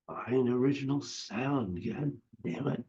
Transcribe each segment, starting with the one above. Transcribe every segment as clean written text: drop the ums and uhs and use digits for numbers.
Find original sound. God damn it.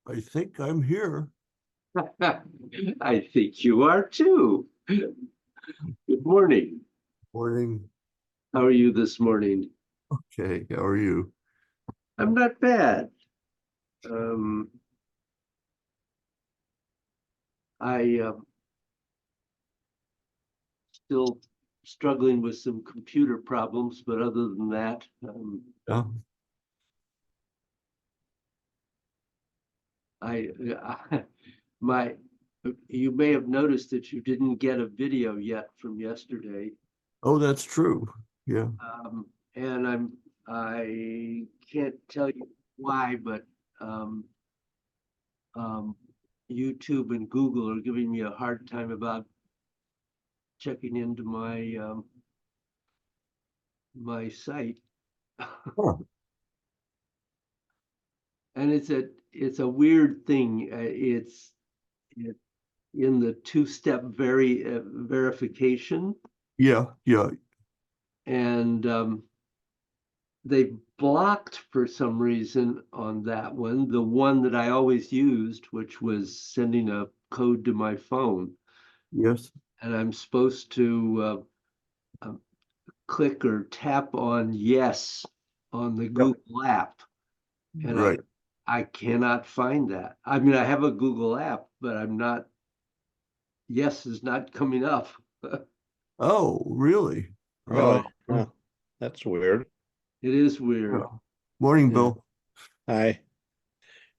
I think I'm here. I think you are too. Good morning. Morning. How are you this morning? Okay, how are you? I'm not bad. Um, I still struggling with some computer problems, but other than that, Yeah. I, I my you may have noticed that you didn't get a video yet from yesterday. Oh, that's true. Yeah. And I can't tell you why, but um, um, YouTube and Google are giving me a hard time about checking into my site. Oh, And it's a weird thing. It in the two-step verification, yeah, yeah. and they blocked for some reason on that one, the one that I always used, which was sending a code to my phone. Yes, And I'm supposed to click or tap on yes on the Google app. And right. I cannot find that. I mean, I have a Google app, but I'm not, yes is not coming up. Oh, really? Really? Uh, Huh. That's weird. It is weird. Morning, Yeah. Bill. Hi.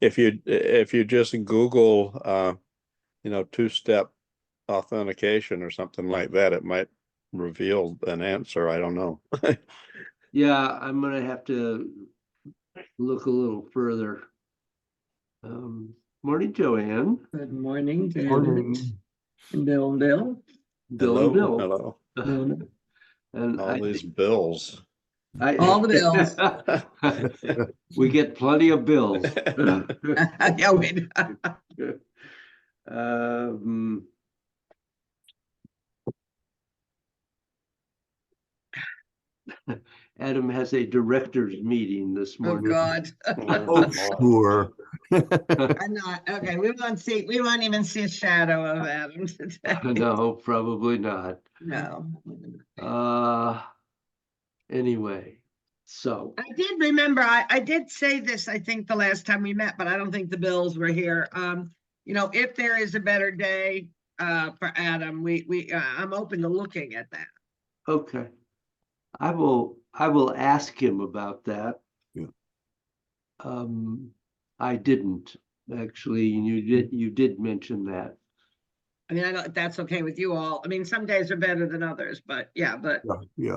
If you just Google two-step authentication or something like that, it might reveal an answer. I don't know. Yeah, I'm gonna have to look a little further. Morning, Joanne, Good morning, Janet. Morning. And Bill, Bill. Bill and Bill. Hello. Bill. And All these bills. All the bills. We get plenty of bills. Yeah, wait. Um, Adam has a director's meeting this Oh, morning. God. Oh, sure. I'm not, okay, we won't even see a shadow of Adam today. No, probably not. No. Anyway, so, I did remember, I did say this, I think the last time we met, but I don't think the bills were here. If there is a better day, for Adam, I'm open to looking at that. okay. I will ask him about that. Yeah. I didn't, actually, you did mention that. I mean, I don't, if that's okay with you all. I mean, some days are better than others, but yeah, Yeah.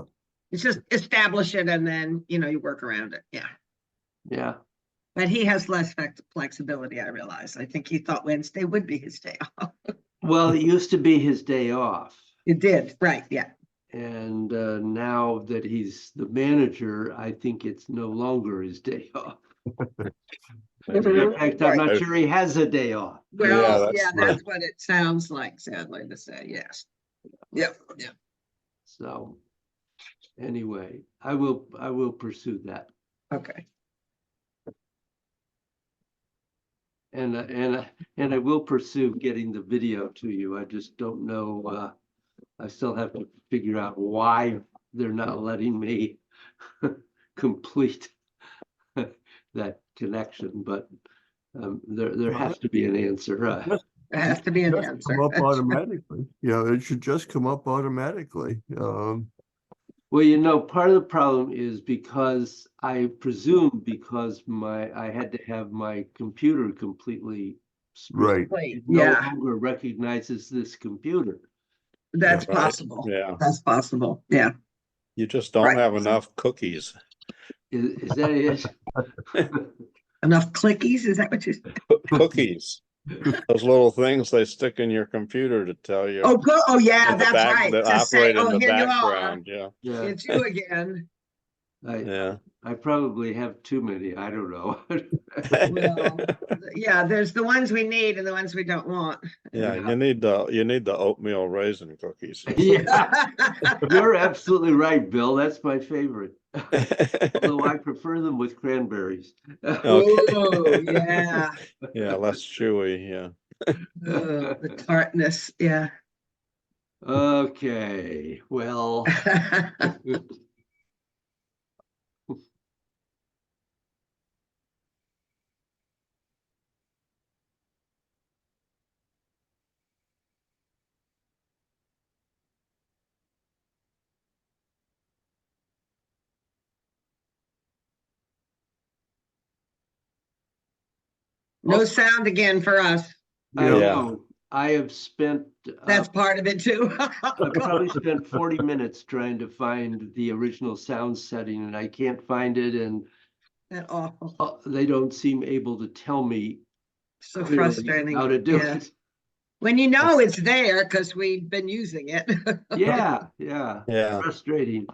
it's just establish it and then, you work around it. Yeah. Yeah, But he has less flexibility, I realize. I think he thought Wednesday would be his day off. well, it used to be his day off. It did, right, yeah. And now that he's the manager, I think it's no longer his day off. In fact, I'm not Right. sure he has a day off. Well, that's yeah, right. that's what it sounds like, sadly to say, yes. Yep, yeah. So anyway, I will pursue that. Okay. And I will pursue getting the video to you. I just don't know, I still have to figure out why they're not letting me complete that connection, but there has to be an answer. It has to be an Just answer. come up automatically. Yeah, it should just come up automatically. Well, part of the problem is because I presume because I had to have my computer completely Right. Wait, it no yeah, longer recognizes this computer. that's Right. possible. Yeah. That's possible, yeah. You just don't Right. have enough cookies. Is that it? Enough clickies, is that what you said? Cookies. Those little things they stick in your computer to tell you. Oh, yeah, in the that's back- right. That To say, operate in the here you are. background. Yeah. Yeah, It's you again. Yeah. I probably have too many. I don't know. Well, yeah, there's the ones we need and the ones we don't want. Yeah, you need the oatmeal raisin cookies. Yeah, you're absolutely right, Bill. That's my favorite. Although I prefer them with cranberries. Oh, yeah. Yeah, less chewy, yeah. The tartness, yeah. Okay, well, No sound again for us. I Yeah. know, I have spent, That's part of it too. I've probably spent 40 minutes trying to find the original sound setting and I can't find it and That awful. they don't seem able to tell me So clearly frustrating. how to do Yeah. it. When you know it's there because we've been using it. Yeah, Yeah. frustrating.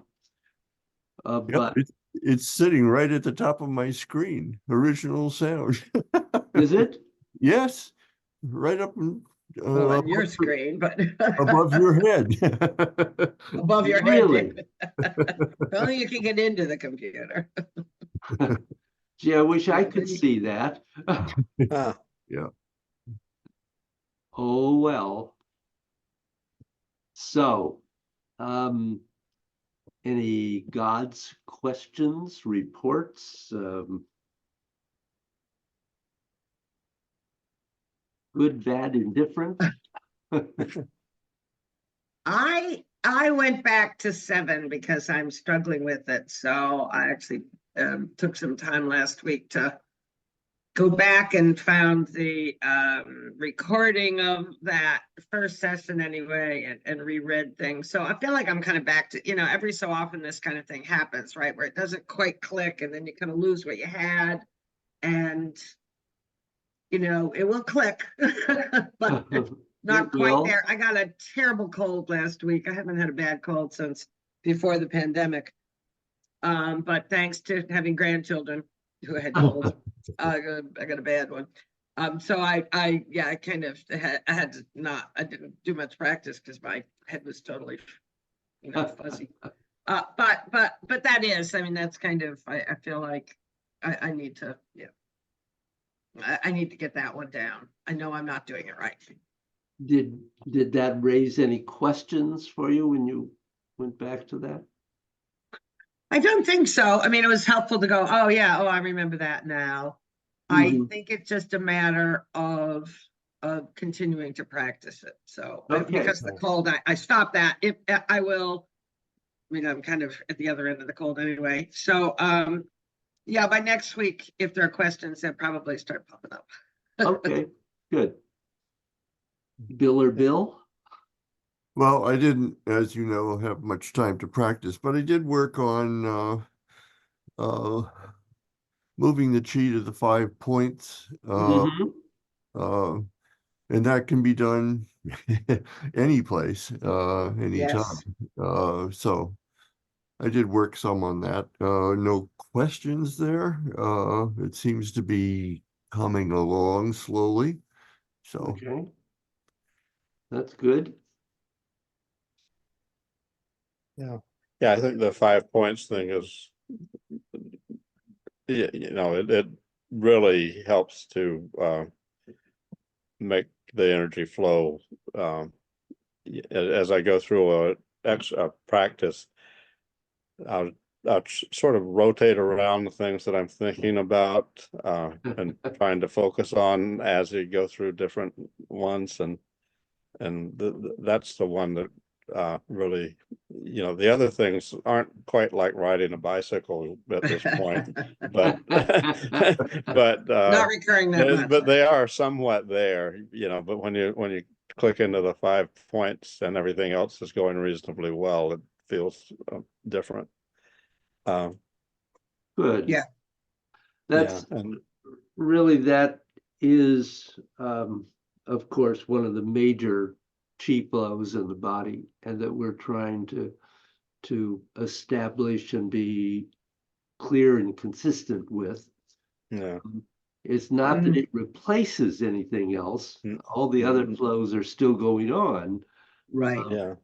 Yep, But it's sitting right at the top of my screen. Original sound. is it? Yes, right up in on your above screen, but above your head. above your head. Really? David. If only you can get into the computer. Gee, I wish I Yeah, could then you- see that. Ah, Yeah. Oh, well. So, any gods questions, reports, good, bad, indifferent? I went back to 7 because I'm struggling with it. So I actually took some time last week to go back and found the recording of that first session anyway, and reread things. So I feel like I'm kind of back to, every so often this kind of thing happens, right? Where it doesn't quite click and then you kind of lose what you had. And it will click, but not It quite will. there. I got a terrible cold last week. I haven't had a bad cold since before the pandemic. But thanks to having grandchildren who had colds, I got a bad one. So I kind of I didn't do much practice because my head was totally, fuzzy. But that is, I mean, that's kind of, I feel like I need to, I need to get that one down. I know I'm not doing it right. Did that raise any questions for you when you went back to that? I don't think so. I mean, it was helpful to go, oh yeah, I remember that now. I Mhm. think it's just a matter of continuing to practice it. So Okay. because of the cold, I stopped that. If I will, I'm kind of at the other end of the cold anyway. So yeah, by next week, if there are questions, they'll probably start popping up. Okay, good. Bill or Bill? Well, I didn't, as you know, have much time to practice, but I did work on moving the chi to the 5 points. Mhm. And that can be done any place, anytime. Yes. So I did work some on that. No questions there. It seems to be coming along slowly. So Okay. That's good. yeah, I think the 5 points thing is, it really helps to make the energy flow. As I go through a practice, I'll sort of rotate around the things that I'm thinking about and trying to focus on as you go through different ones, and that's the one that really, the other things aren't quite like riding a bicycle at this point, but but Not recurring that much. but they are somewhat there, but when you click into the 5 points and everything else is going reasonably well, it feels different. Good. Yeah. That's and really, that is, of course, one of the major chi flows in the body, and that we're trying to establish and be clear and consistent with. yeah, It's not that Mhm. it replaces anything else. Mm. All the other Mhm. flows are still going on, Right. yeah,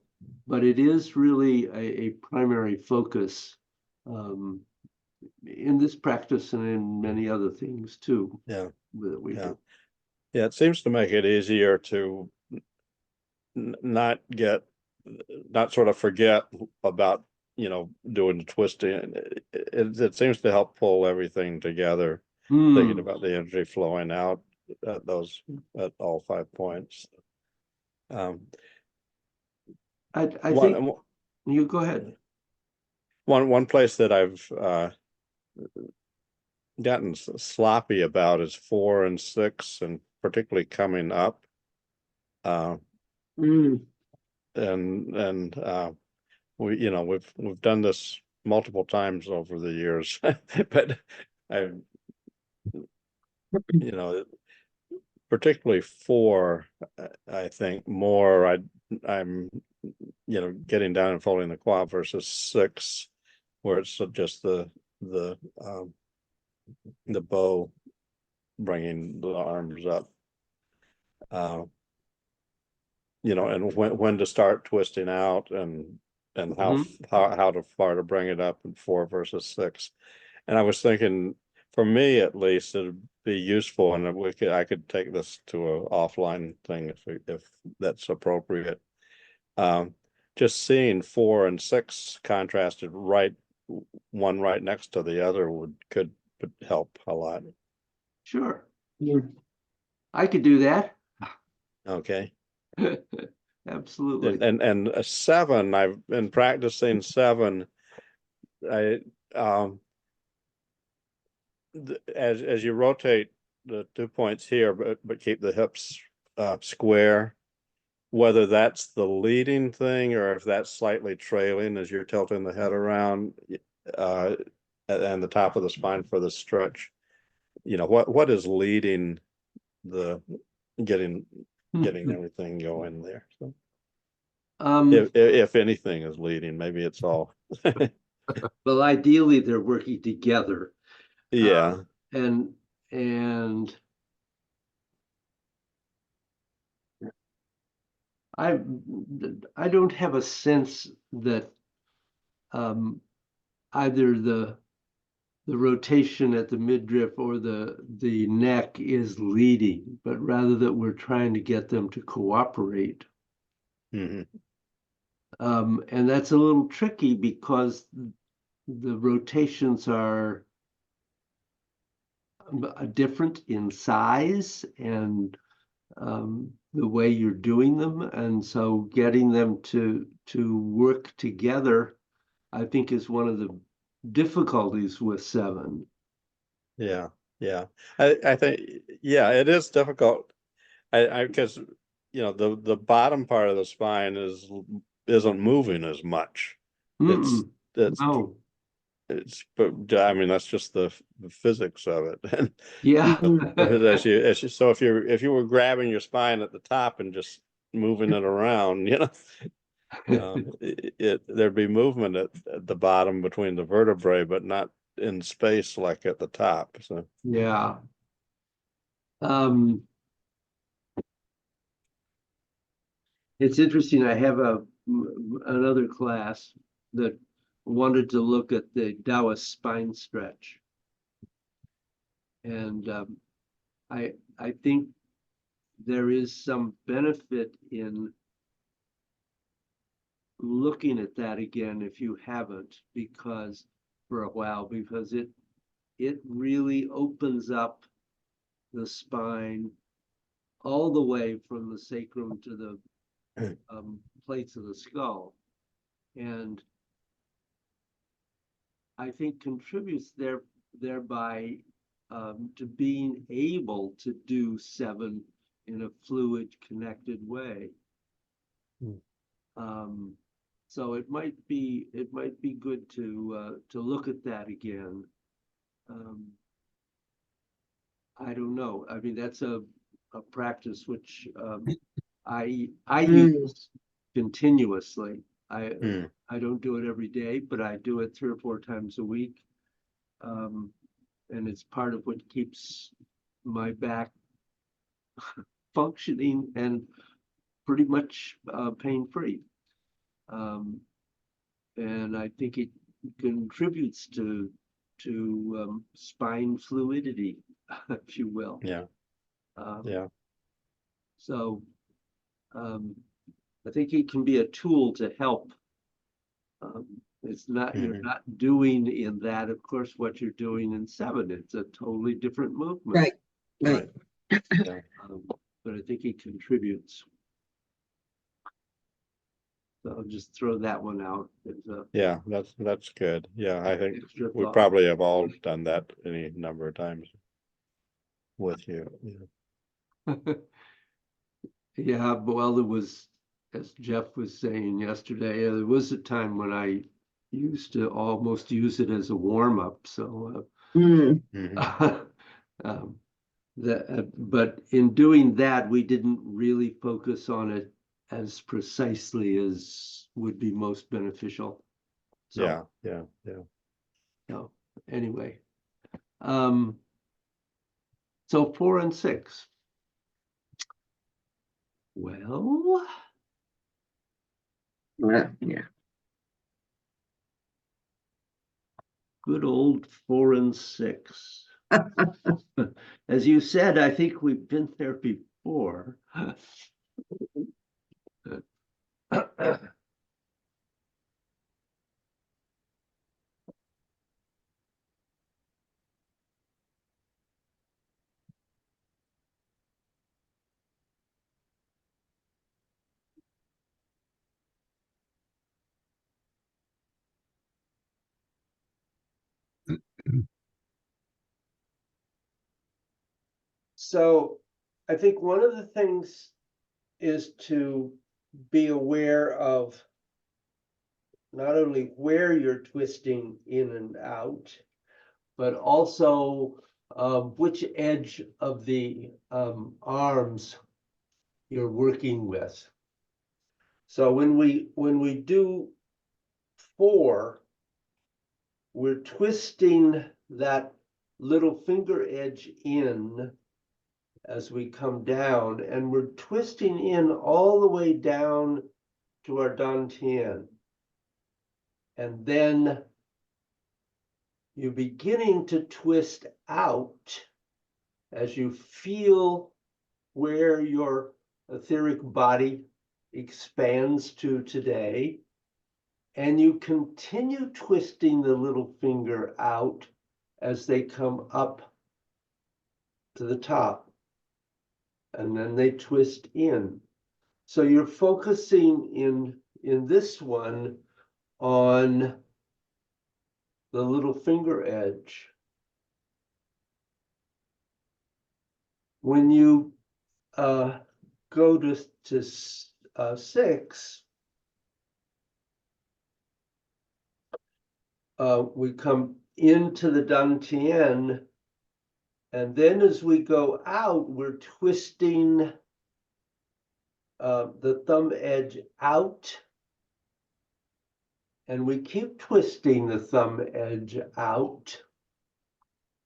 but it is really a primary focus in this practice and in many other things too yeah, that we yeah. do. Yeah, it seems to make it easier to not sort of forget about, doing the twisting. It seems to help pull everything together, thinking Hmm. about the energy flowing out at all 5 points. I think you go ahead. One place that I've gotten sloppy about is 4 and 6, and particularly coming up. Mm. And we've done this multiple times over the years, but I particularly 4, I think more I'm getting down and folding the quad versus 6, where it's just the bow bringing the arms up. you know, and when to start twisting out and how to far to bring it up in 4 versus 6. And I was thinking, for me at least, it'd be useful, and I could take this to a offline thing if that's appropriate. Just seeing 4 and 6 contrasted one right next to the other could help a lot. Sure. I could do that. Okay. Absolutely. And a 7, I've been practicing 7. As you rotate the 2 points here, but keep the hips square, whether that's the leading thing or if that's slightly trailing as you're tilting the head around, and the top of the spine for the stretch, you know, what is leading the getting everything going there. So if anything is leading, maybe it's all. Well, ideally, they're working together. Yeah. And I don't have a sense that either the rotation at the midriff or the neck is leading, but rather that we're trying to get them to cooperate. Mm-hmm. And that's a little tricky because the rotations are different in size and the way you're doing them, and so getting them to work together, I think, is one of the difficulties with 7. Yeah, I think, yeah, it is difficult. Because you know the bottom part of the spine isn't moving as much. It's No. but I mean that's just the physics of it. And Yeah. so if you were grabbing your spine at the top and just moving it around, you know, there'd be movement at the bottom between the vertebrae, but not in space like at the top. So Yeah. It's interesting. I have another class that wanted to look at the Taoist spine stretch. And I think there is some benefit in looking at that again if you haven't, because for a while, because it really opens up the spine all the way from the sacrum to the plates of the skull, and I think contributes thereby to being able to do 7 in a fluid, connected way. So it might be good to look at that again. I don't know. I mean, that's a practice which I use continuously. I don't do it every day, but I do it 3 or 4 times a week. And it's part of what keeps my back functioning and pretty much pain-free. And I think it contributes to spine fluidity, if you will. yeah. So I think it can be a tool to help. It's not, you're not doing in that, of course, what you're doing in 7. It's a totally different movement. Right. Yeah. But I think it contributes. So I'll just throw that one out as a Yeah, that's good. Yeah, I think extra we thought. probably have all done that any number of times with you. Yeah, but well, there was, as Jeff was saying yesterday, there was a time when I used to almost use it as a warm-up. So but in doing that, we didn't really focus on it as precisely as would be most beneficial. So Yeah. no, anyway. So 4 and 6. Well, Yeah. Good old 4 and 6. As you said, I think we've been there before. So I think one of the things is to be aware of not only where you're twisting in and out, but also which edge of the arms you're working with. So when we do 4, we're twisting that little finger edge in as we come down, and we're twisting in all the way down to our dantian. And then you're beginning to twist out as you feel where your etheric body expands to today. And you continue twisting the little finger out as they come up to the top. And then they twist in. So you're focusing in this one on the little finger edge. When you go to 6, we come into the dantian, and then as we go out, we're twisting the thumb edge out, and we keep twisting the thumb edge out,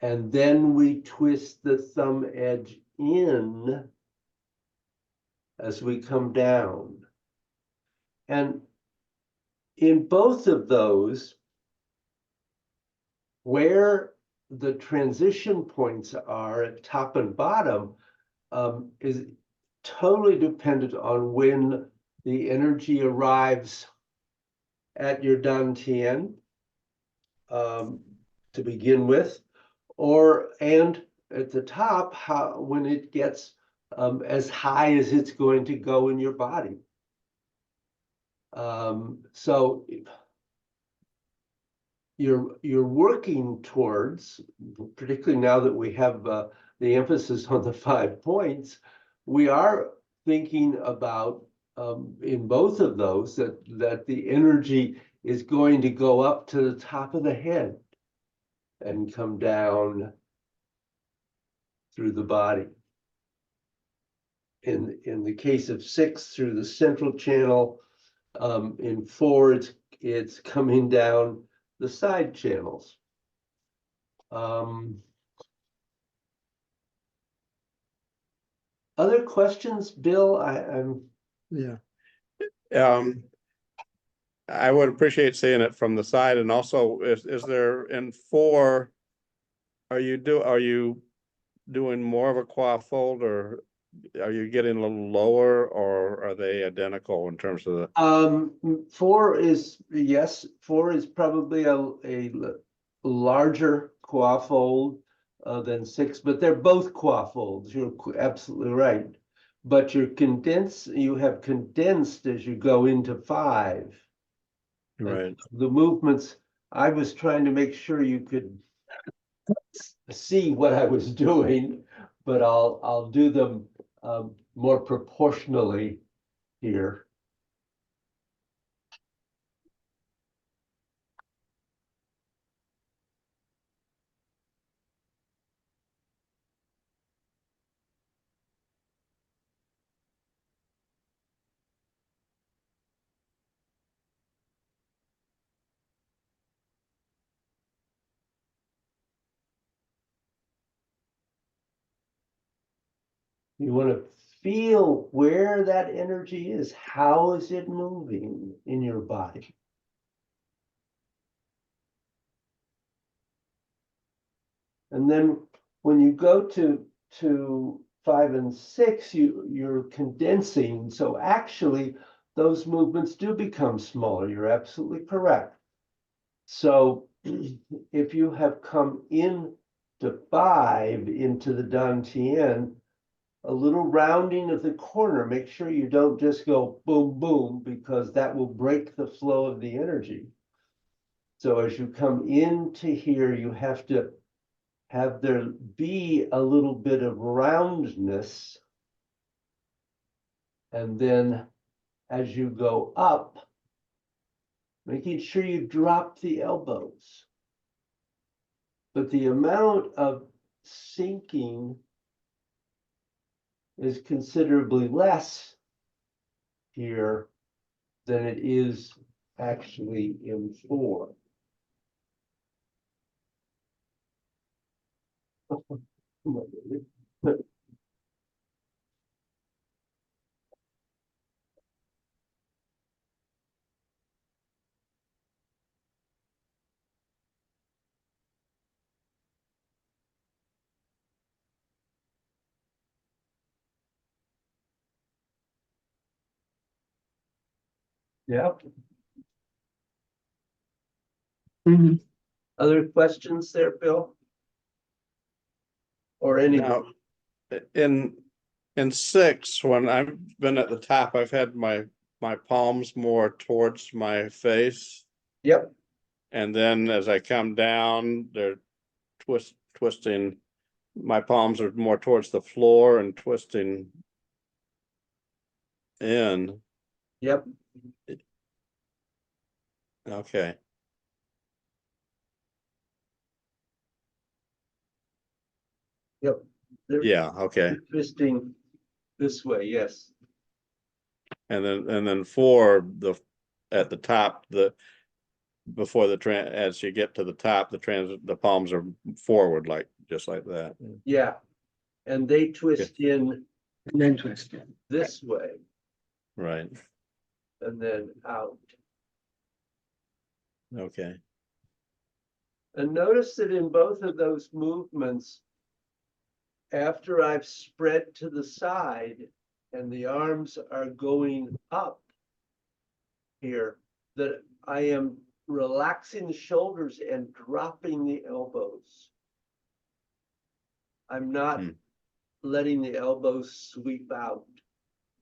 and then we twist the thumb edge in as we come down. And in both of those, where the transition points are at top and bottom is totally dependent on when the energy arrives at your dantian to begin with, and at the top, when it gets as high as it's going to go in your body. So you're working towards, particularly now that we have the emphasis on the 5 points, we are thinking about in both of those that the energy is going to go up to the top of the head and come down through the body. In the case of 6, through the central channel. In 4, it's coming down the side channels. Other questions, Bill? I'm Yeah. I would appreciate seeing it from the side, and also is there in 4, are you doing more of a quafold, or are you getting a little lower, or are they identical in terms of the 4 is, yes, 4 is probably a larger quafold than 6, but they're both quafolds. You're absolutely right. But you have condensed as you go into 5. right? The movements, I was trying to make sure you could see what I was doing, but I'll do them more proportionally here. You want to feel where that energy is. How is it moving in your body. And then when you go to 5 and 6, you're condensing. So actually, those movements do become smaller. You're absolutely correct. So if you have come in to 5 into the Dantian, a little rounding of the corner, make sure you don't just go boom, boom, because that will break the flow of the energy. So as you come into here, you have to have there be a little bit of roundness. And then as you go up, making sure you drop the elbows. But the amount of sinking is considerably less here than it is actually in 4. Yeah. Mhm. Other questions there, Bill? Or any? Now, in 6, when I've been at the top, I've had my palms more towards my face. Yep. And then as I come down, they're twisting. My palms are more towards the floor and twisting in. Yep. Okay. Yep. They're Yeah. Okay. twisting this way, yes. And then 4, at the top, before as you get to the top, the palms are forward, just like that. Yeah. And they twist in And then twist it. this way Right. and then out. Okay. And notice that in both of those movements, after I've spread to the side and the arms are going up here, that I am relaxing the shoulders and dropping the elbows. I'm not Hmm. letting the elbows sweep out.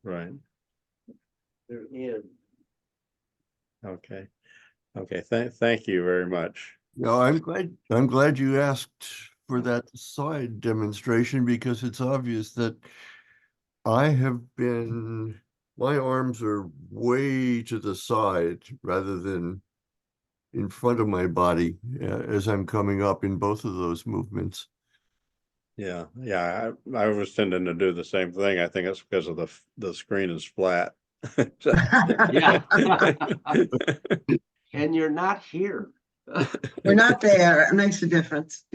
Right. They're in. Okay. Okay. Thank you very much. No, I'm glad you asked for that side demonstration, because it's obvious that my arms are way to the side rather than in front of my body as I'm coming up in both of those movements. Yeah. Yeah. I was tending to do the same thing. I think it's because of the screen is flat. Yeah. And you're not here. We're not there. It makes a difference.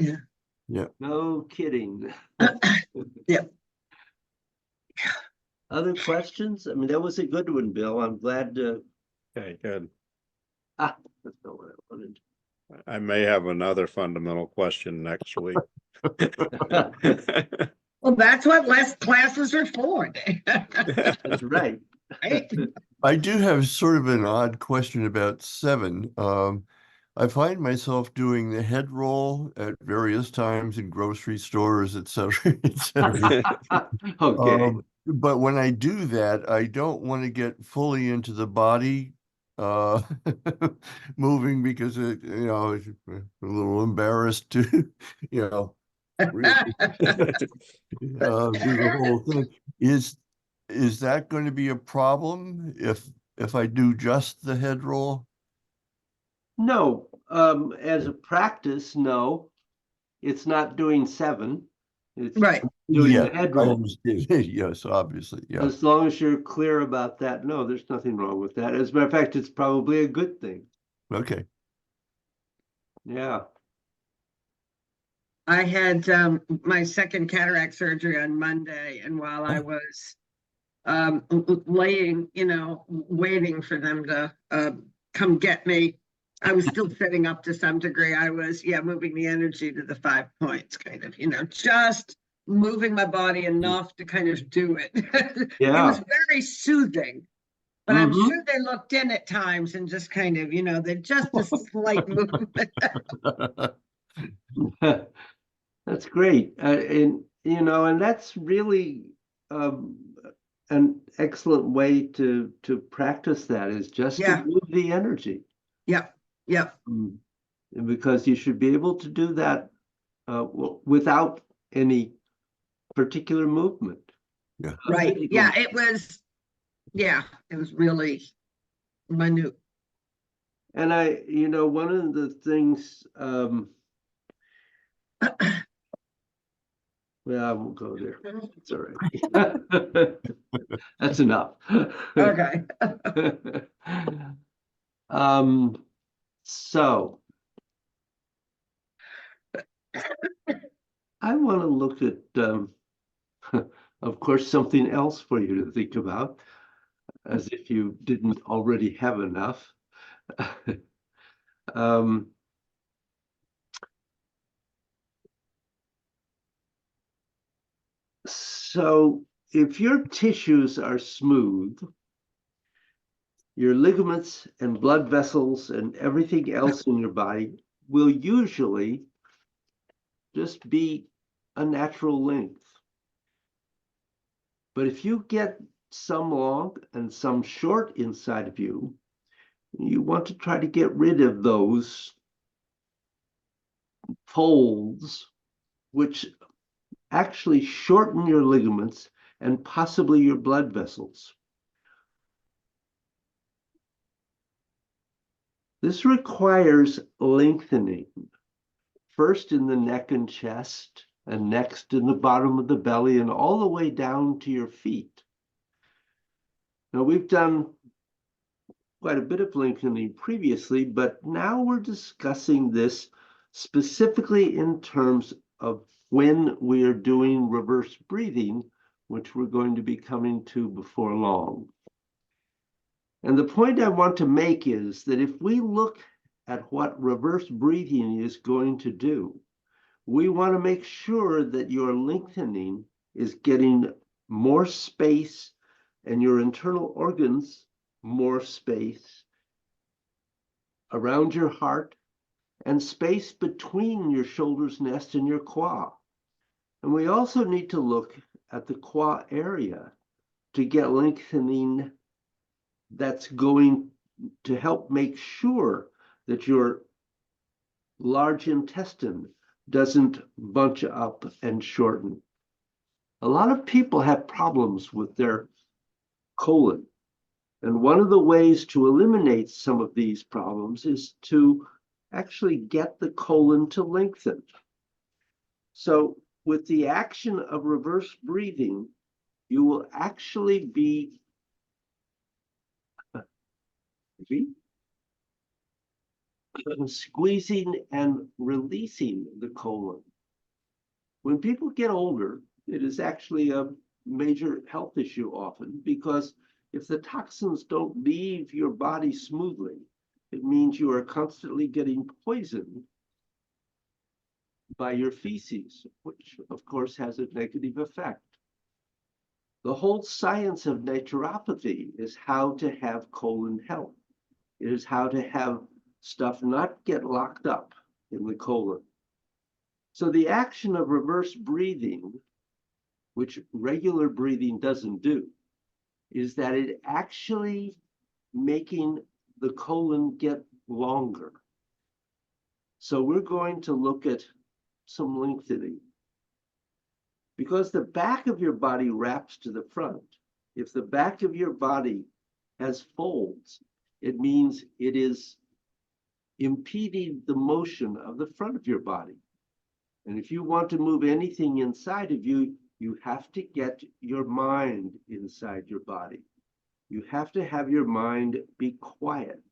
Yeah. No kidding. Yep. Other questions? I mean, that was a good one, Bill. I'm glad to. Okay, good. That's not what I wanted. I may have another fundamental question next week. Well, that's what less classes are for. That's right. Right? I do have sort of an odd question about 7. I find myself doing the head roll at various times in grocery stores, et cetera, et cetera. Okay. But when I do that, I don't want to get fully into the body moving, because it's a little embarrassed to, really do the whole thing. Is that going to be a problem if I do just the head roll? No, as a practice, no. It's not doing 7. It's Right. doing Yeah, the head I roll. understand. Yes, obviously, yeah. As long as you're clear about that, no, there's nothing wrong with that. As a matter of fact, it's probably a good thing. Okay. Yeah. I had my second cataract surgery on Monday, and while I was laying, waiting for them to come get me. I was still sitting up to some degree. I was, moving the energy to the 5 points, kind of, just moving my body enough to kind of do it. It Yeah. was very soothing, but I'm Mhm. sure they looked in at times and just kind of, they're just a slight movement. That's great. And that's really um, an excellent way to practice that is just to Yeah. move the energy. Yep. Yep. Mm. And because you should be able to do that without any particular movement. Yeah. Right. Physical Yeah. It was really minute. And one of the things, well, I won't go there. It's all right. That's enough. Okay. So I want to look at, of course, something else for you to think about, as if you didn't already have enough. Um, so if your tissues are smooth, your ligaments and blood vessels and everything else in your body will usually just be a natural length. But if you get some long and some short inside of you, you want to try to get rid of those folds, which actually shorten your ligaments and possibly your blood vessels. This requires lengthening, first in the neck and chest, and next in the bottom of the belly, and all the way down to your feet. Now, we've done quite a bit of lengthening previously, but now we're discussing this specifically in terms of when we are doing reverse breathing, which we're going to be coming to before long. And the point I want to make is that if we look at what reverse breathing is going to do, we want to make sure that your lengthening is getting more space and your internal organs more space around your heart and space between your shoulder's nest and your qua. And we also need to look at the qua area to get lengthening that's going to help make sure that your large intestine doesn't bunch up and shorten. A lot of people have problems with their colon. And one of the ways to eliminate some of these problems is to actually get the colon to lengthen. So with the action of reverse breathing, you will actually be squeezing and releasing the colon. When people get older, it is actually a major health issue often, because if the toxins don't leave your body smoothly, it means you are constantly getting poisoned by your feces, which of course has a negative effect. The whole science of naturopathy is how to have colon health. It is how to have stuff not get locked up in the colon. So the action of reverse breathing, which regular breathing doesn't do, is that it actually making the colon get longer. So we're going to look at some lengthening. Because the back of your body wraps to the front, if the back of your body has folds, it means it is impeding the motion of the front of your body. And if you want to move anything inside of you, you have to get your mind inside your body. You have to have your mind be quiet.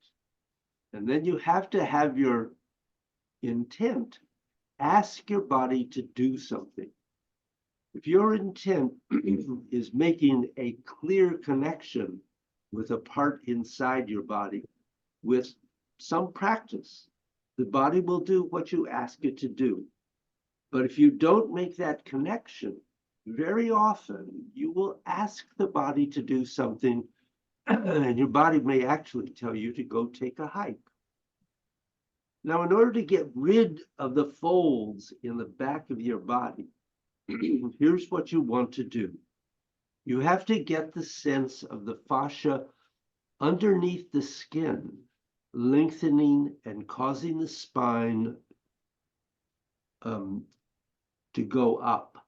And then you have to have your intent ask your body to do something. If your intent is making a clear connection with a part inside your body, with some practice, the body will do what you ask it to do. But if you don't make that connection, very often you will ask the body to do something, and your body may actually tell you to go take a hike. Now, in order to get rid of the folds in the back of your body, here's what you want to do. You have to get the sense of the fascia underneath the skin, lengthening and causing the spine to go up.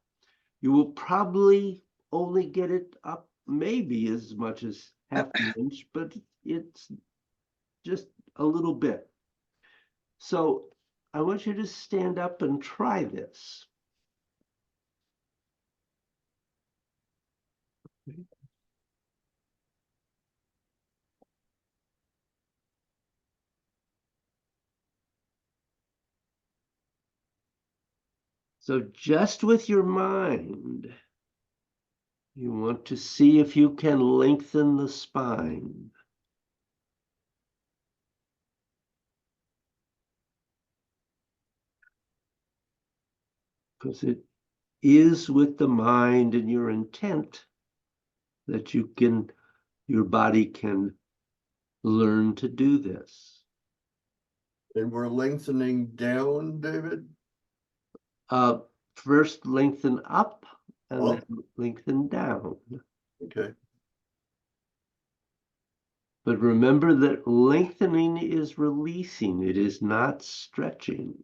You will probably only get it up maybe as much as half an inch, but it's just a little bit. So I want you to stand up and try this. So just with your mind, you want to see if you can lengthen the spine. Because it is with the mind and your intent that your body can learn to do this. And we're lengthening down, David? First lengthen up and Up. then lengthen down. Okay. But remember that lengthening is releasing, it is not stretching.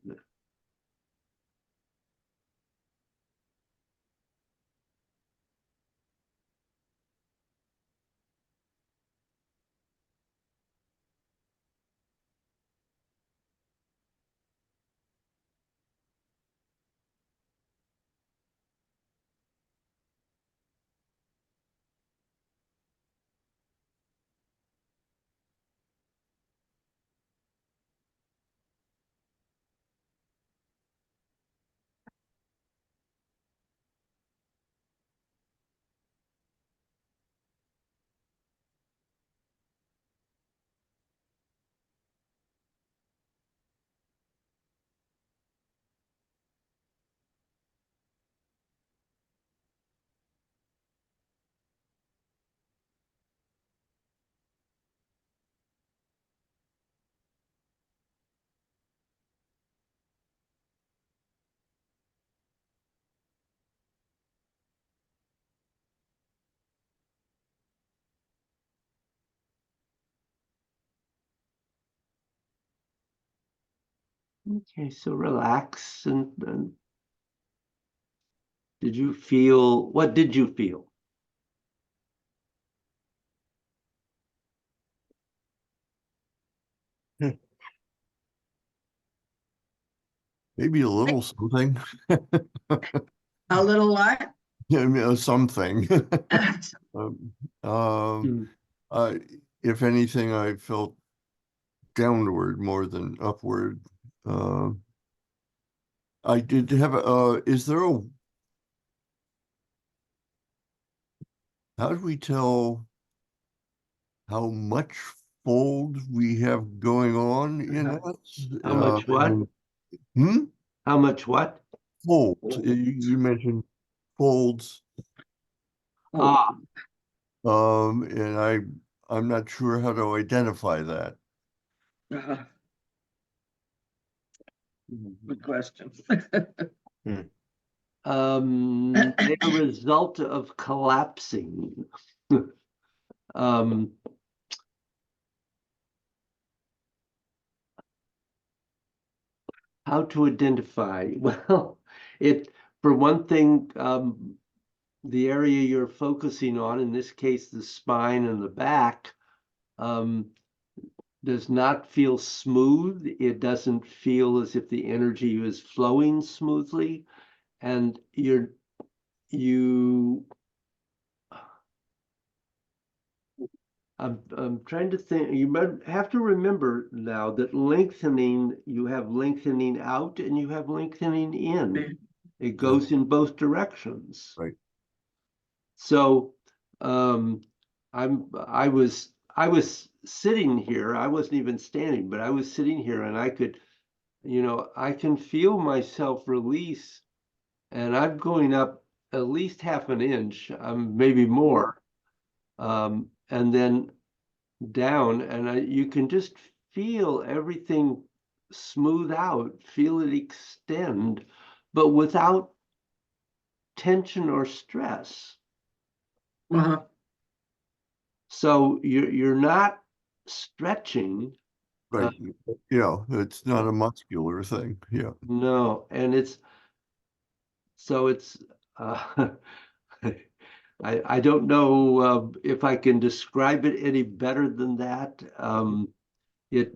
Okay, so relax and what did you feel? Maybe a little something. A little what? Yeah, I mean, something. Um, Hmm. if anything, I felt downward more than upward. I did have is there how do we tell how much fold we have going on in us? How much what? How much what? Fold. You mentioned folds. Ah, And I'm not sure how to identify that. Good question. they're a result of collapsing. Um, how to identify? Well, for one thing, the area you're focusing on, in this case, the spine and the back, does not feel smooth. It doesn't feel as if the energy is flowing smoothly. And I'm trying to think, you might have to remember now that lengthening, you have lengthening out and you have lengthening in. It goes in both directions. Right. So I was sitting here, I wasn't even standing, but I was sitting here and I could, I can feel myself release, and I'm going up at least half an inch, maybe more. And then down, and you can just feel everything smooth out, feel it extend, but without tension or stress. Uh-huh. So you're not stretching. Right, it's not a muscular thing, yeah. No, and it's uh I don't know if I can describe it any better than that. It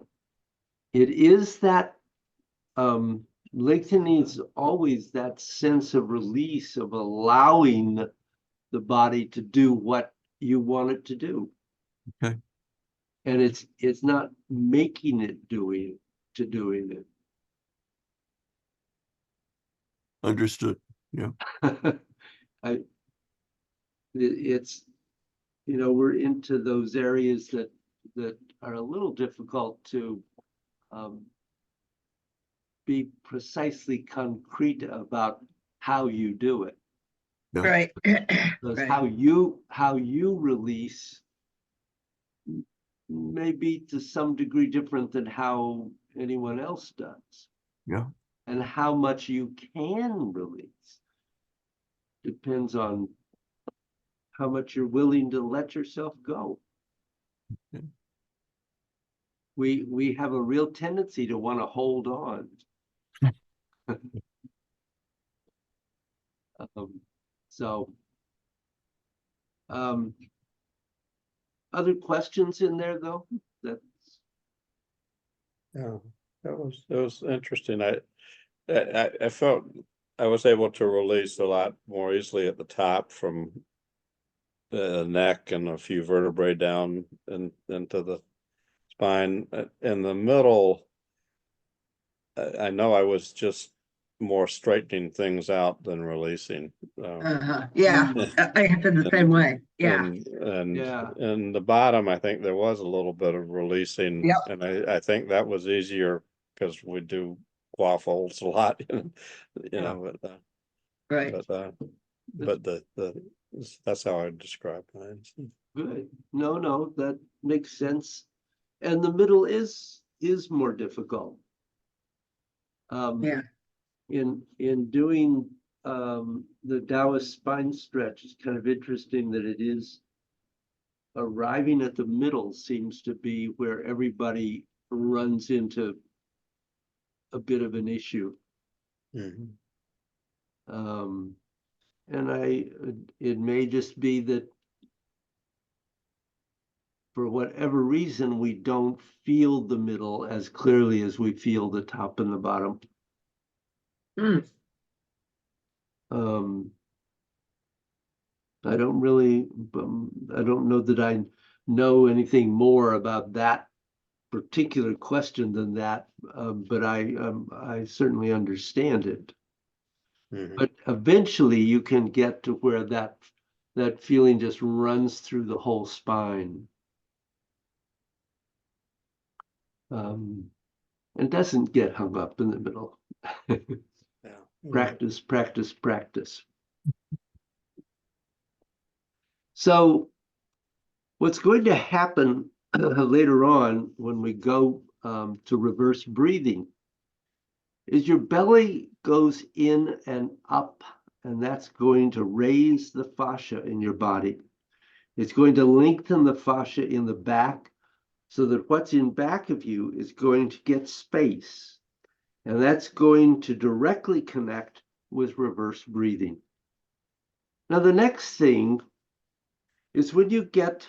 is that lengthening is always that sense of release, of allowing the body to do what you want it to do. Okay. And it's not making it doing it. Understood, yeah. It's, we're into those areas that are a little difficult to be precisely concrete about how you do it. Right. Because Right. how you release may be to some degree different than how anyone else does. Yeah. And how much you can release depends on how much you're willing to let yourself go. Okay. We have a real tendency to want to hold on. So other questions in there though? That's Yeah, that was interesting. I felt I was able to release a lot more easily at the top from the neck and a few vertebrae down and into the spine. In the middle, I know I was just more straightening things out than releasing. Yeah, I have been the same way. Yeah. And Yeah. in the bottom, I think there was a little bit of releasing. Yep. And I think that was easier because we do waffles a lot, Right. but that's how I describe mine. Good. No, that makes sense. And the middle is more difficult. Yeah. In doing the Taoist spine stretch, it's kind of interesting that it is arriving at the middle seems to be where everybody runs into a bit of an issue. Mhm. And it may just be that for whatever reason, we don't feel the middle as clearly as we feel the top and the bottom. Mm. I don't know that I know anything more about that particular question than that, but I certainly understand it. Mhm. But eventually you can get to where that feeling just runs through the whole spine. And doesn't get hung up in the middle. Yeah. Practice, practice, practice. So what's going to happen later on when we go to reverse breathing is your belly goes in and up, and that's going to raise the fascia in your body. It's going to lengthen the fascia in the back so that what's in back of you is going to get space. And that's going to directly connect with reverse breathing. Now, the next thing is when you get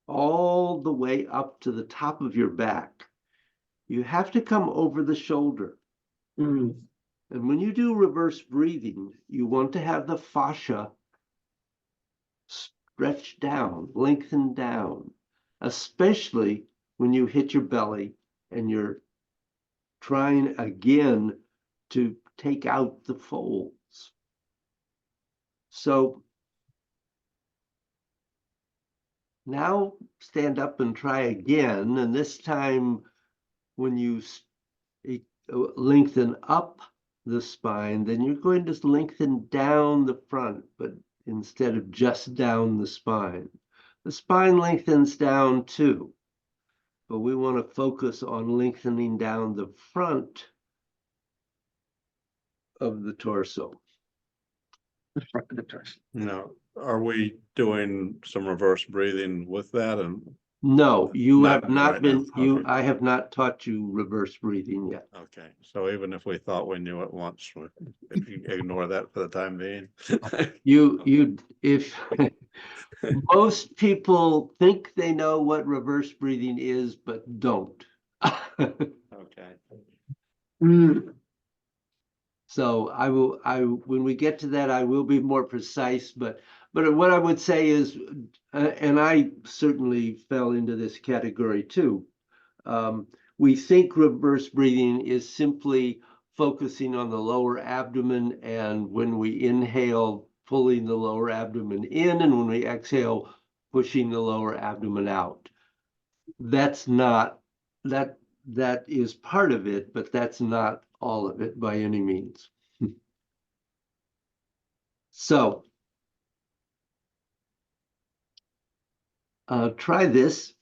all the way up to the top of your back, you have to come over the shoulder. Mm. And when you do reverse breathing, you want to have the fascia stretched down, lengthened down, especially when you hit your belly and you're trying again to take out the folds. So Now stand up and try again, and this time when you lengthen up the spine, then you're going to lengthen down the front, but instead of just down the spine. The spine lengthens down too, but we want to focus on lengthening down the front of the torso. Front of the torso. Now, are we doing some reverse breathing with that? And No, you Not have not right now, been, okay. I have not taught you reverse breathing yet. okay, so even if we thought we knew it once, if you ignore that for the time being. If most people think they know what reverse breathing is, but don't. Okay. Mm, So when we get to that, I will be more precise, but what I would say is, and I certainly fell into this category too. We think reverse breathing is simply focusing on the lower abdomen, and when we inhale, pulling the lower abdomen in, and when we exhale, pushing the lower abdomen out. That's not, that is part of it, but that's not all of it by any means. So try this.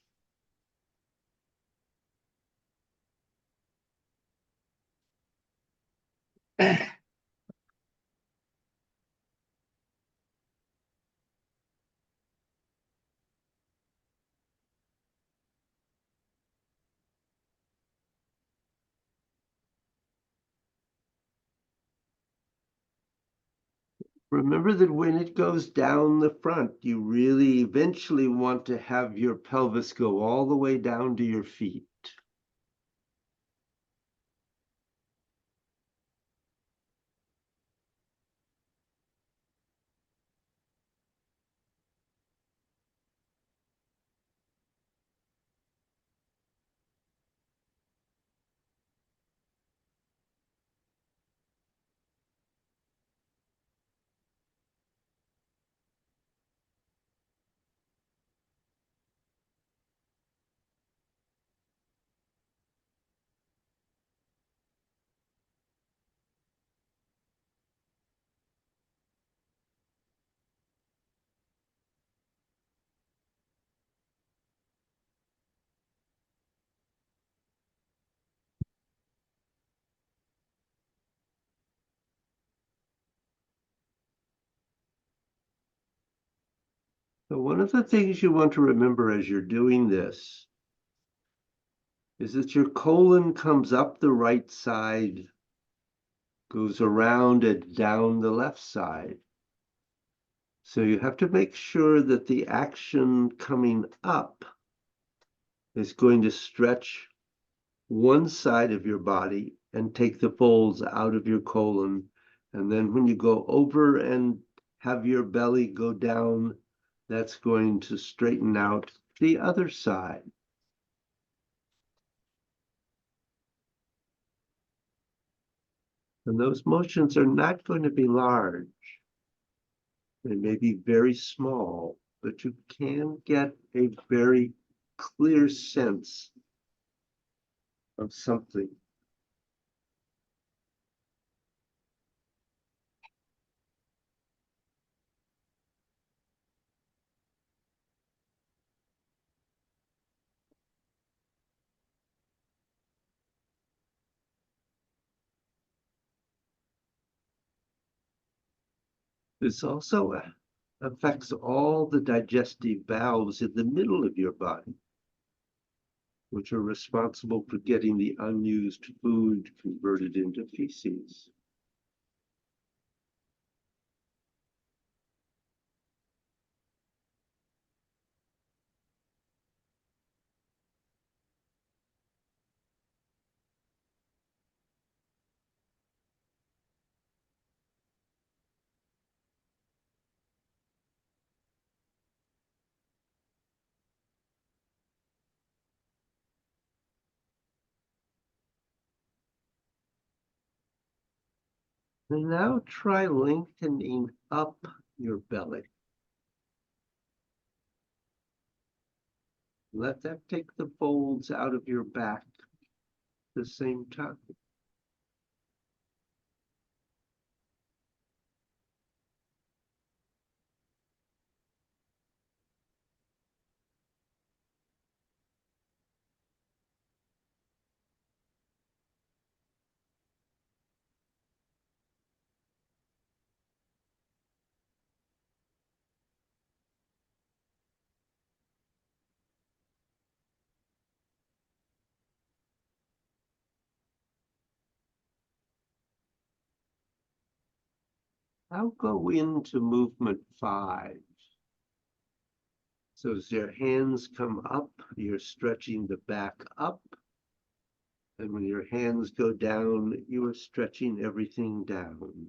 Remember that when it goes down the front, you really eventually want to have your pelvis go all the way down to your feet. So one of the things you want to remember as you're doing this is that your colon comes up the right side, goes around and down the left side. So you have to make sure that the action coming up is going to stretch one side of your body and take the folds out of your colon. And then when you go over and have your belly go down, that's going to straighten out the other side. And those motions are not going to be large. They may be very small, but you can get a very clear sense of something. This also affects all the digestive valves in the middle of your body, which are responsible for getting the unused food converted into feces. And now try lengthening up your belly. Let that take the folds out of your back at the same time. I'll go into movement 5. So as your hands come up, you're stretching the back up. And when your hands go down, you are stretching everything down.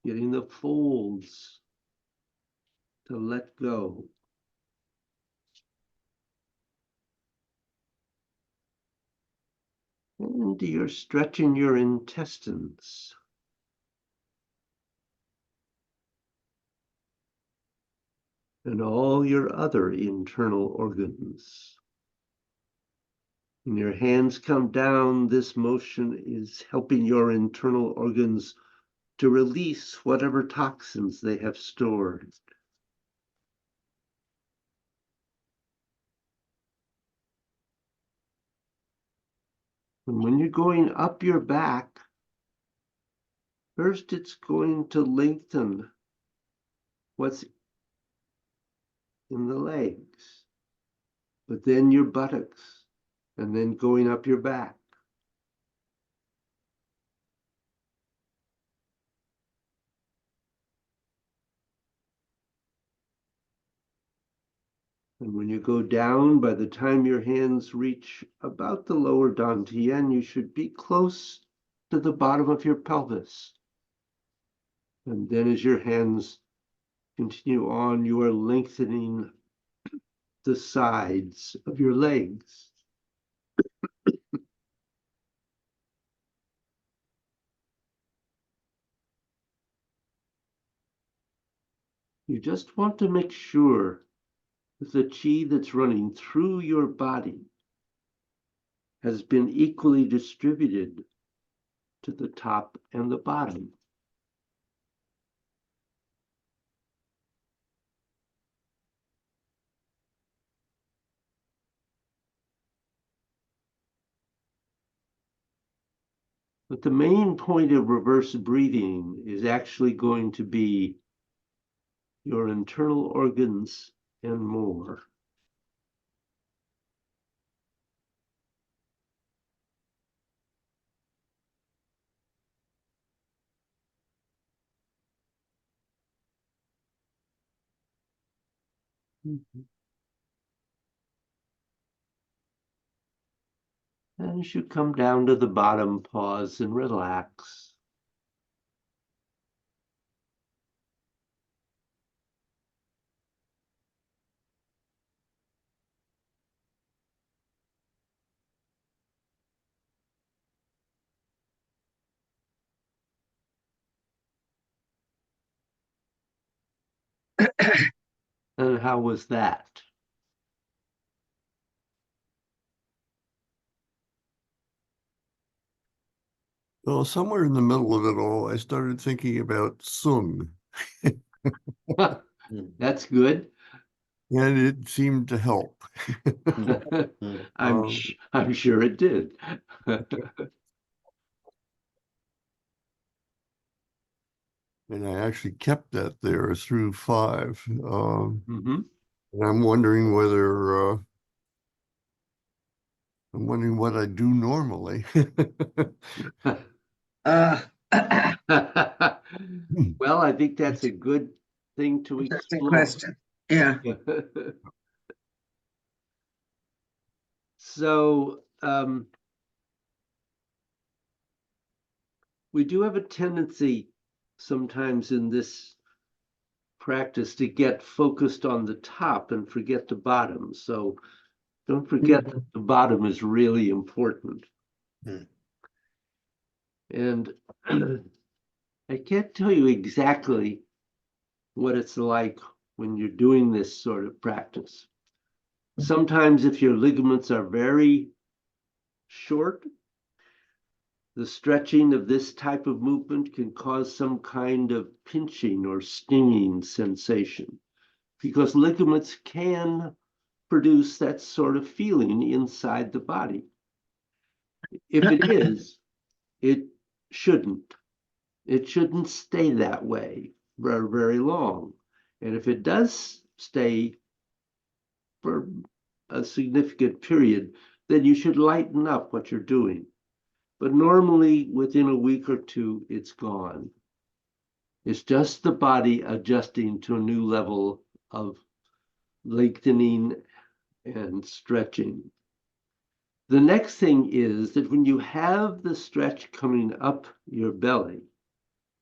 Getting the folds to let go. And you're stretching your intestines. And all your other internal organs. When your hands come down, this motion is helping your internal organs to release whatever toxins they have stored. And when you're going up your back, first it's going to lengthen what's in the legs, but then your buttocks, and then going up your back. And when you go down, by the time your hands reach about the lower dantian, you should be close to the bottom of your pelvis. And then as your hands continue on, you are lengthening the sides of your legs. You just want to make sure that the chi that's running through your body has been equally distributed to the top and the bottom. But the main point of reverse breathing is actually going to be your internal organs and more. And as you come down to the bottom, pause and relax. And how was that? Well, somewhere in the middle of it all, I started thinking about Sung, That's good. and it seemed to help. I'm sure it did. And I actually kept that there through 5. Mhm. And I'm wondering whether I'm wondering what I do normally. Uh, Well, I think that's a good thing to interesting explore. question. Yeah. So, we do have a tendency sometimes in this practice to get focused on the top and forget the bottom. So don't forget that the bottom is really important. Hmm. And I can't tell you exactly what it's like when you're doing this sort of practice. Sometimes if your ligaments are very short, the stretching of this type of movement can cause some kind of pinching or stinging sensation, because ligaments can produce that sort of feeling inside the body. If it is, it shouldn't. It shouldn't stay that way for very long. And if it does stay for a significant period, then you should lighten up what you're doing. But normally within a week or two, it's gone. It's just the body adjusting to a new level of lengthening and stretching. The next thing is that when you have the stretch coming up your belly,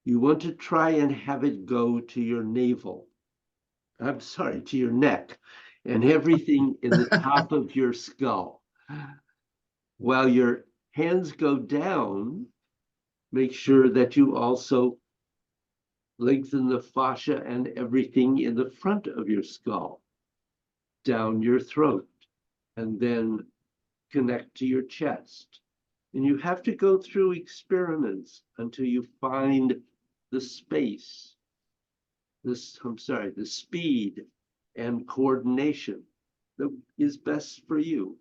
you want to try and have it go to your navel. I'm sorry, to your neck and everything in the top of your skull. While your hands go down, make sure that you also lengthen the fascia and everything in the front of your skull, down your throat, and then connect to your chest. And you have to go through experiments until you find the space, the speed and coordination that is best for you.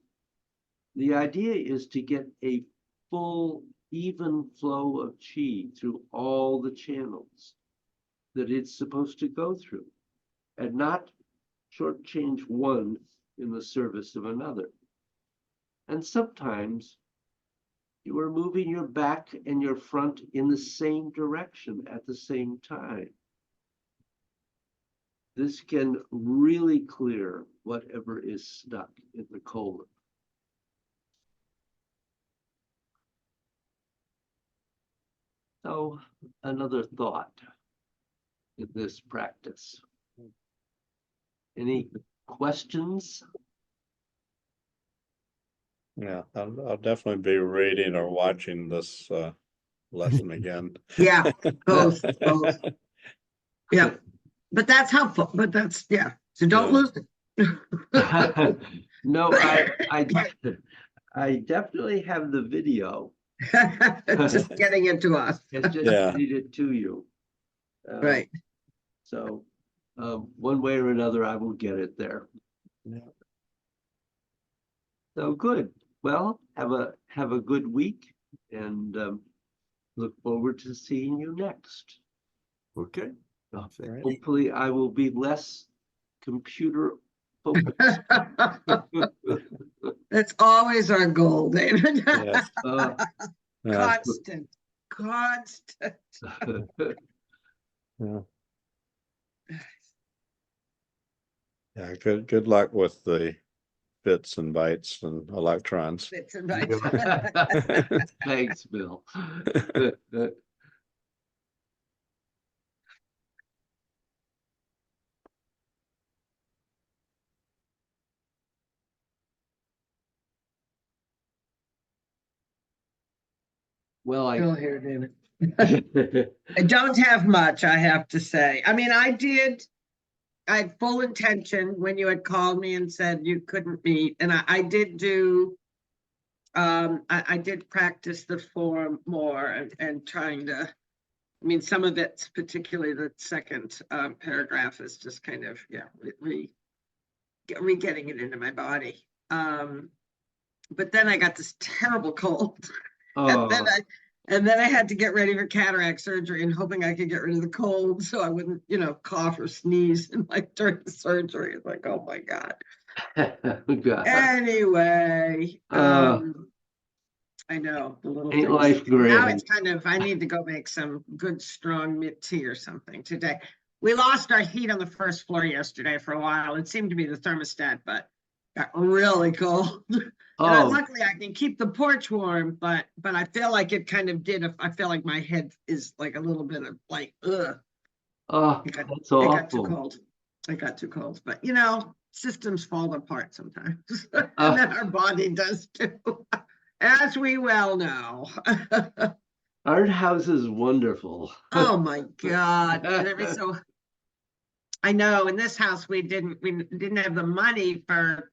The idea is to get a full, even flow of qi through all the channels that it's supposed to go through, and not shortchange one in the service of another. And sometimes you are moving your back and your front in the same direction at the same time. This can really clear whatever is stuck in the colon. So, another thought in this practice. Any questions? Yeah, I'll definitely be reading or watching this lesson again. Yeah, both. Yeah, but that's helpful, but that's, yeah, so don't Yeah. lose it. No, I definitely have the video. Just getting it to us, It's just Yeah. getting it to you. right. So, one way or another, I will get it there. Yeah. So good. Well, have a good week, and look forward to seeing you next. Okay. Right. Hopefully, I will be less computer focused. That's always our goal, David. Yes. Yeah. Constant. Yeah. Yeah, good luck with the bits and bytes and electrons. Bits and bytes. Thanks, Bill. Well, Still here, David. I don't have much, I have to say. I mean, I had full intention when you had called me and said you couldn't meet, and I did do, I did practice the form more and trying to, I mean, some of it's particularly the second paragraph is just kind of, yeah, re-getting it into my body. But then I got this terrible cold. Oh, And then I had to get ready for cataract surgery and hoping I could get rid of the cold so I wouldn't, cough or sneeze and like during the surgery. It's like, oh my God. God. Anyway, I know the little Ain't things. life Now grand? it's kind of, I need to go make some good strong mint tea or something today. We lost our heat on the first floor yesterday for a while. It seemed to be the thermostat, but got really cold. Oh, Luckily I can keep the porch warm, but I feel like it kind of did. I feel like my head is like a little bit of like, ugh. oh, It got, that's it got too awful. cold. It got too cold, but you know, systems fall apart sometimes. And Uh. then our body does too, as we well know. Our house is wonderful. Oh my God. And every so I know in this house we didn't have the money for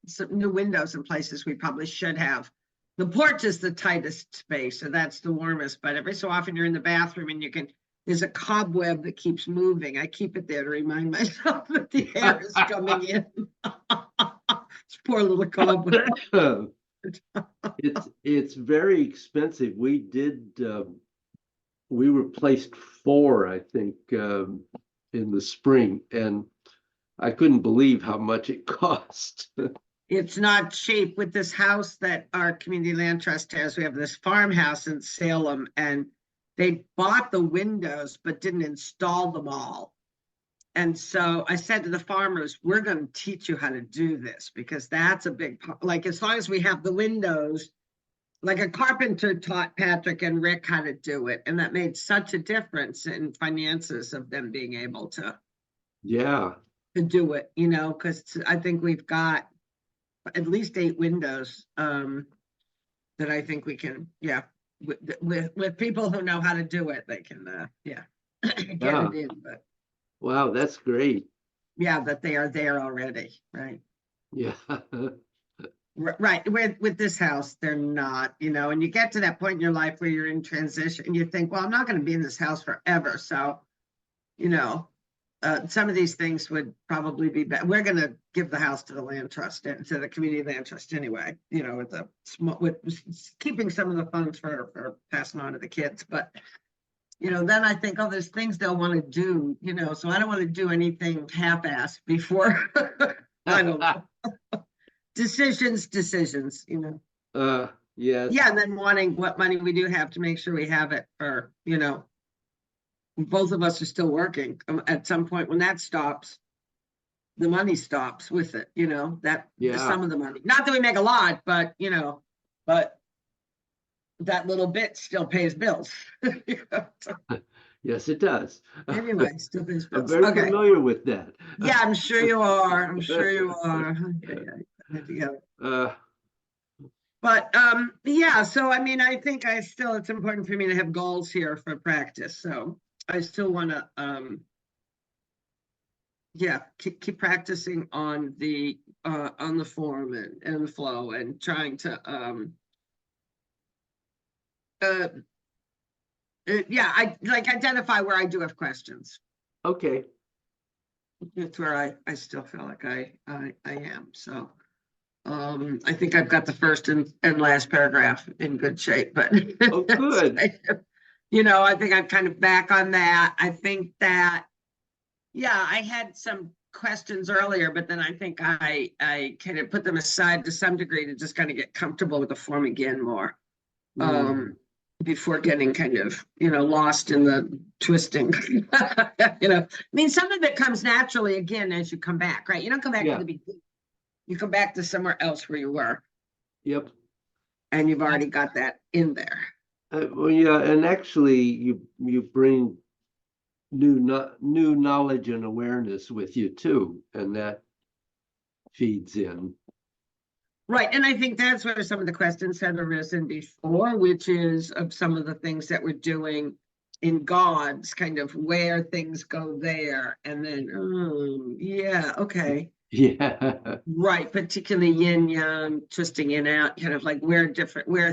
some new windows in places we probably should have. The porch is the tightest space, so that's the warmest, but every so often you're in the bathroom and there's a cobweb that keeps moving. I keep it there to remind myself that the air is coming in. This poor little cobweb. It's very expensive. We replaced 4, I think, in the spring, and I couldn't believe how much it cost. It's not cheap with this house that our community land trust has. We have this farmhouse in Salem, and they bought the windows but didn't install them all. And so I said to the farmers, we're going to teach you how to do this, because that's a big, like, as long as we have the windows, like a carpenter taught Patrick and Rick how to do it. And that made such a difference in finances of them being able to Yeah, do it, you know, because I think we've got at least 8 windows that I think we can, yeah, with people who know how to do it, they can, yeah, get Yeah. it in. But wow, that's great. yeah, that they are there already, right? Yeah. Right. With this house, they're not, you know, and you get to that point in your life where you're in transition and you think, well, I'm not going to be in this house forever. So, you know, some of these things would probably be better. We're going to give the house to the land trust and to the community land trust anyway, you know, with keeping some of the funds for passing on to the kids. But, you know, then I think, oh, there's things they'll want to do, you know, so I don't want to do anything half-assed before. I don't know. Decisions, you know. Yes. Yeah, and then wanting what money we do have to make sure we have it for, you know, both of us are still working. At some point when that stops, the money stops with it, you know, that Yeah. some of the money. Not that we make a lot, but you know, but that little bit still pays bills. You know, so Yes, it does. anyway, still pays I'm bills. very Okay. familiar with that. Yeah, I'm sure you are. I'm sure you are. Yeah. But yeah, so I mean, I think it's important for me to have goals here for practice. So I still want to yeah, keep practicing on the form and the flow, and trying to yeah, I like identify where I do have questions. Okay. It's where I still feel like I am. So I think I've got the first and last paragraph in good shape, but Oh, good. You know, I think I'm kind of back on that. I think that, yeah, I had some questions earlier, but then I think I kind of put them aside to some degree to just kind of get comfortable with the form again more. Before getting kind of, you know, lost in the twisting. You know, I mean, some of it comes naturally again as you come back, right? You don't come back to the beginning. You come back to somewhere else where you were. Yep. And you've already got that in there. Well, yeah, and actually, you bring new knowledge and awareness with you too, and that feeds in. Right, and I think that's where some of the questions have arisen before, which is of some of the things that we're doing in God's, kind of where things go there, and then, yeah, okay. Yeah. Right, particularly yin yang, twisting in out, kind of like where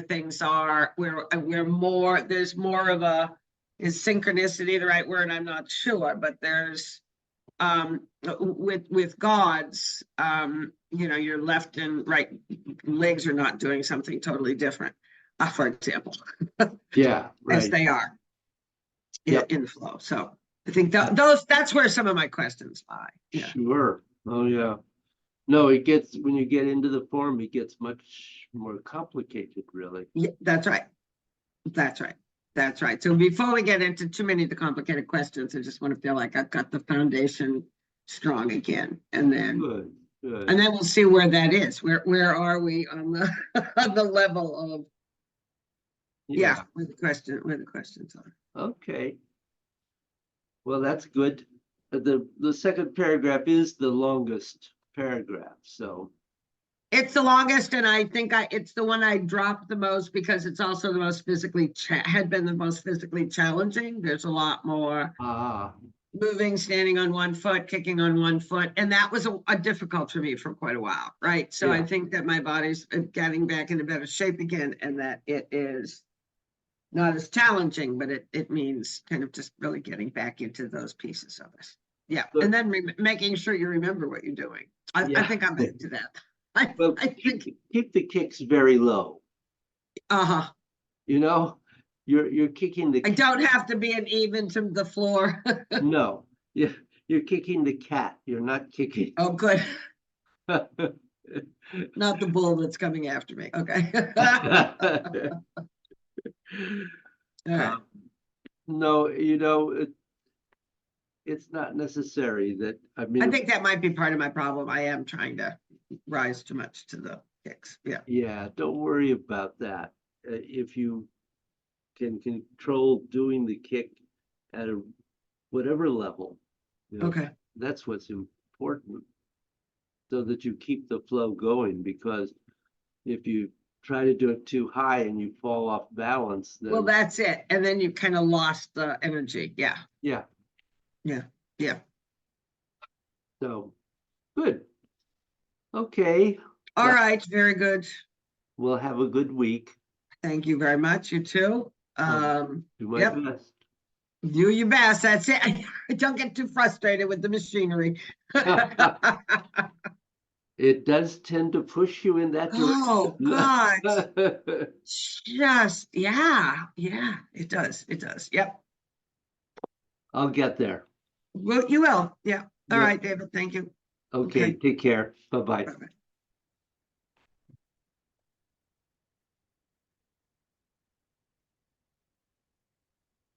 things are, where more, there's more of is synchronicity the right word? I'm not sure, but there's with God's, you know, your left and right legs are not doing something totally different, for example. Yeah, right. As they are Yep. in flow. So I think that's where some of my questions lie. Yeah. Sure. Oh yeah. No, it gets, when you get into the form, it gets much more complicated, really. Yeah, that's right. That's right. That's right. So before we get into too many of the complicated questions, I just want to feel like I've got the foundation strong again. And then Good. And then we'll see where that is. Where are we on the on the level of, yeah, where the questions are. Okay. Well, that's good. The second paragraph is the longest paragraph, so, It's the longest, and I think it's the one I dropped the most because it's also the most had been the most physically challenging. There's a lot more moving, standing on one foot, kicking on one foot, and that was a difficult for me for quite a while, right? So I Yeah. think that my body's getting back into better shape again, and that it is not as challenging, but it means kind of just really getting back into those pieces of it. Yeah, But- and then making sure you remember what you're doing. I Yeah. think I'm into that. I well, think, keep the kicks very low, uh-huh. you know? You're kicking the, I don't have to be an even to the floor. no, you're kicking the cat, you're not kicking. Oh, good. Not the bull that's coming after me. Okay. All right. No, it's not necessary that, I I mean, think that might be part of my problem. I am trying to rise too much to the kicks. Yeah. yeah, don't worry about that. If you can control doing the kick at a whatever level, Okay. that's what's important. So that you keep the flow going, because if you try to do it too high and you fall off balance, Well, then, that's it. And then you kind of lost the energy. Yeah. yeah, Yeah. so, good. Okay, All Well- right. Very good. we'll have a good week. Thank you very much. You too. Do my Yep. best. Do your best. That's it. Don't get too frustrated with the machinery. It does tend to push you in that Oh, direction. Just, yeah, it does. It does. Yep. I'll get there. Well, you will. Yeah. All Yep. right, David. Thank you. Okay, Okay. take care. Bye-bye. Bye-bye.